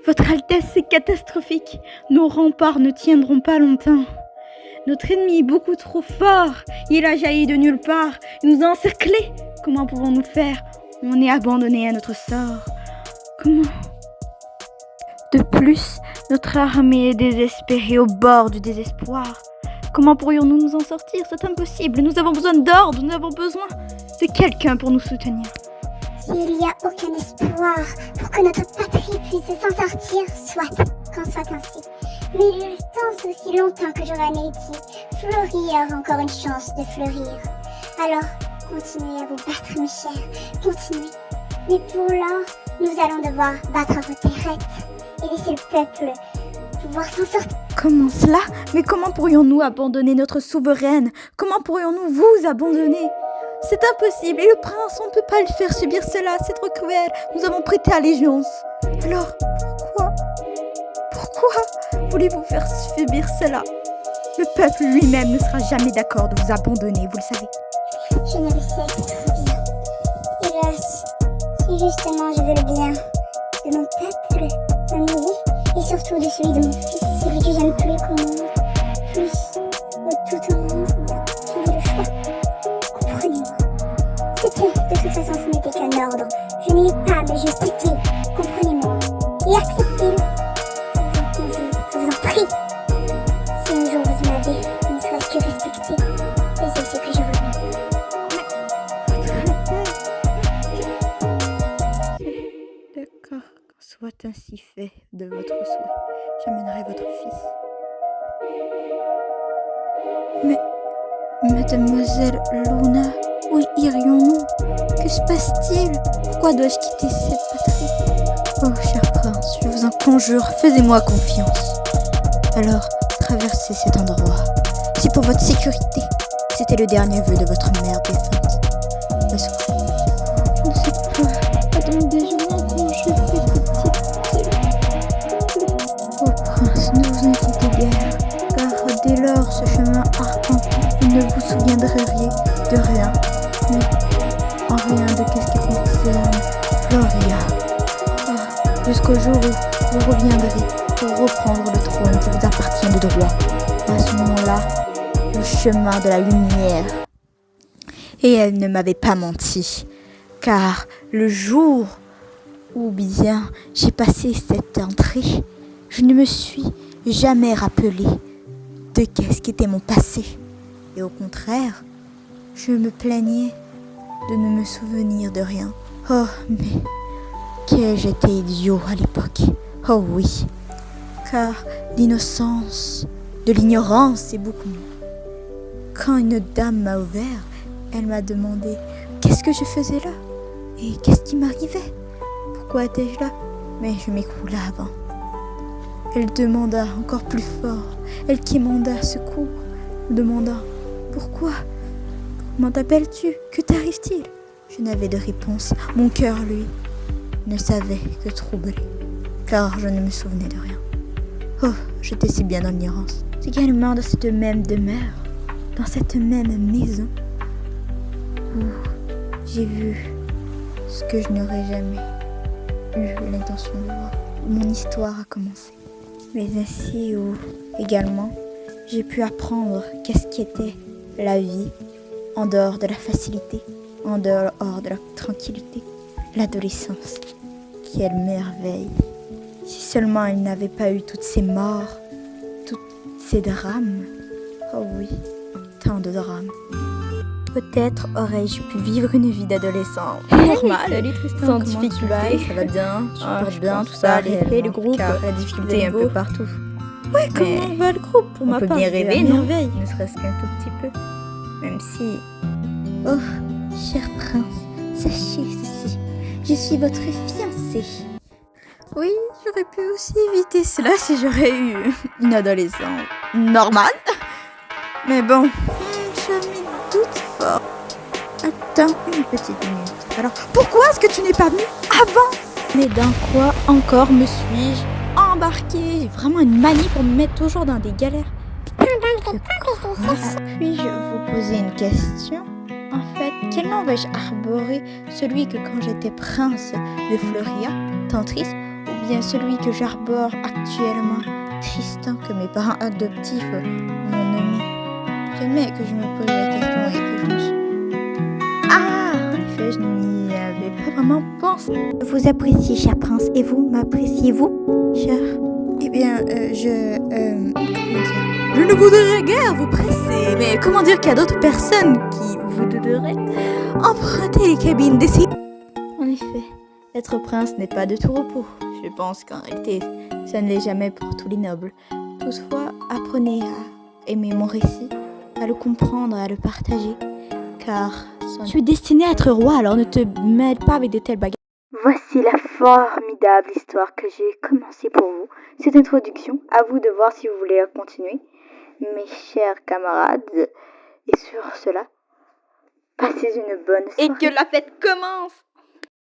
Votre Altesse, c'est catastrophique. Nos remparts ne tiendront pas longtemps. Notre ennemi est beaucoup trop fort. Il a jailli de nulle part. Il nous a encerclés. Comment pouvons-nous faire? On est abandonnés à notre sort. Comment? De plus, notre armée est désespérée, au bord du désespoir. Comment pourrions-nous nous en sortir? C'est impossible. Nous avons besoin d'ordre. Nous avons besoin de quelqu'un pour nous soutenir. S'il n'y a aucun espoir pour que notre patrie puisse s'en sortir, soit, qu'en soit ainsi. Mais il temps aussi longtemps que j'aurai Neiti, Fleury aura encore une chance de fleurir. Alors, continuez à vous battre, mes chers, continuez. Mais pour l'heure, nous allons devoir battre vos terrettes et laisser le peuple pouvoir s'en sortir. Comment cela? Mais comment pourrions-nous abandonner notre souveraine? Comment pourrions-nous vous abandonner? C'est impossible, et le prince, on ne peut pas lui faire subir cela, c'est trop cruel. Nous avons prêté allégeance. Alors, pourquoi voulez-vous faire subir cela? Le peuple lui-même ne sera jamais d'accord de vous abandonner, vous le savez. Je ne le sais que trop bien. Hélas, si justement je veux le bien de mon peuple, de mes vies, et surtout de celui de mon fils, celui que j'aime plus qu'au monde, plus tout au monde, j'ai eu le choix. Comprenez-moi. C'était, de toute façon, ce n'était qu'un ordre. Je n'ai pas à me justifier. Comprenez-moi. Et acceptez-le. Je vous en prie. Si un jour vous m'avez, ne serait-ce que respecté, et c'est ce que je veux bien. D'accord, soit ainsi fait de votre souhait. J'amènerai votre fils. Mais, mademoiselle Luna, où irions-nous? Que se passe-t-il? Pourquoi dois-je quitter cette patrie? Oh, cher prince, je vous en conjure, faites-moi confiance. Alors, traversez cet endroit. C'est pour votre sécurité. C'était le dernier vœu de votre mère défunte. Parce que... Je ne sais pas. Attendez, je vous en conjure, faites pitié. Oh, prince, ne vous inquiétez guère, car dès lors, ce chemin arpenté, vous ne vous souviendrez de rien, mais en rien de qu'est-ce qui concerne Floria. Jusqu'au jour où vous reviendrez pour reprendre le trône qui vous appartient de droit. À ce moment-là, le chemin de la lumière. Et elle ne m'avait pas menti, car le jour où bien j'ai passé cette entrée, je ne me suis jamais rappelé de qu'est-ce qu'était mon passé. Et au contraire, je me plaignais de ne me souvenir de rien. Oh, mais que j'étais idiot à l'époque. Oh oui, car l'innocence de l'ignorance est beaucoup mieux. Quand une dame m'a ouvert, elle m'a demandé qu'est-ce que je faisais là et qu'est-ce qui m'arrivait. Pourquoi étais-je là? Mais je m'écroula avant. Elle demanda encore plus fort. Elle quémanda secours, me demanda pourquoi? Comment t'appelles-tu? Que t'arrive-t-il? Je n'avais de réponse. Mon cœur, lui, ne savait que troubler, car je ne me souvenais de rien. Oh, j'étais si bien dans l'ignorance. Également dans cette même demeure, dans cette même maison, où j'ai vu ce que je n'aurais jamais eu l'intention de voir, où mon histoire a commencé. Mais ainsi où, également, j'ai pu apprendre qu'est-ce qu'était la vie en dehors de la facilité, en dehors de la tranquillité, l'adolescence. Quelle merveille! Si seulement il n'avait pas eu toutes ces morts, tous ces drames. Oh oui, tant de drames. Peut-être aurais-je pu vivre une vie d'adolescent normale, Salut Tristan, sans comment tu difficulté, vas? ça va bien, tu portes je bien, pense tout ça, pas, le groupe, car la difficulté est un beau. peu partout. Ouais, Mais comment va le groupe pour on ma peut part? bien je vais à rêver, non? merveille. Ne serait-ce qu'un tout petit peu, même si... Oh, cher prince, sachez ceci, je suis votre fiancée. Oui, j'aurais pu aussi éviter cela si j'aurais eu une adolescence normale. Mais bon, je m'y doute fort. Attends une petite minute. Alors, pourquoi est-ce que tu n'es pas venu avant? Mais dans quoi encore me suis-je embarquée? J'ai vraiment une manie pour me mettre toujours dans des galères. Puis-je vous poser une question? En fait, quel nom vais-je arborer? Celui que quand j'étais prince de Floria, Tantris, ou bien celui que j'arbore actuellement, Tristan, que mes parents adoptifs m'ont nommé. Jamais que je me posais la question et que je me suis... Ah, en effet, je n'y avais pas vraiment pensé. Vous appréciez, cher prince, et vous, m'appréciez-vous, cher? Eh bien, comment dire? Je ne voudrais guère vous presser, mais comment dire qu'il y a d'autres personnes qui voudraient emprunter les cabines d'essai? En effet, être prince n'est pas de tout repos. Je pense qu'en réalité, ça ne l'est jamais pour tous les nobles. Toutefois, apprenez à aimer mon récit, à le comprendre, à le partager, car tu es destiné à être roi, alors ne te mêle pas avec de telles bagarres. Voici la formidable histoire que j'ai commencée pour vous. Cette introduction, à vous de voir si vous voulez la continuer. Mes chers camarades, et sur cela, passez une bonne soirée. Et que la fête commence!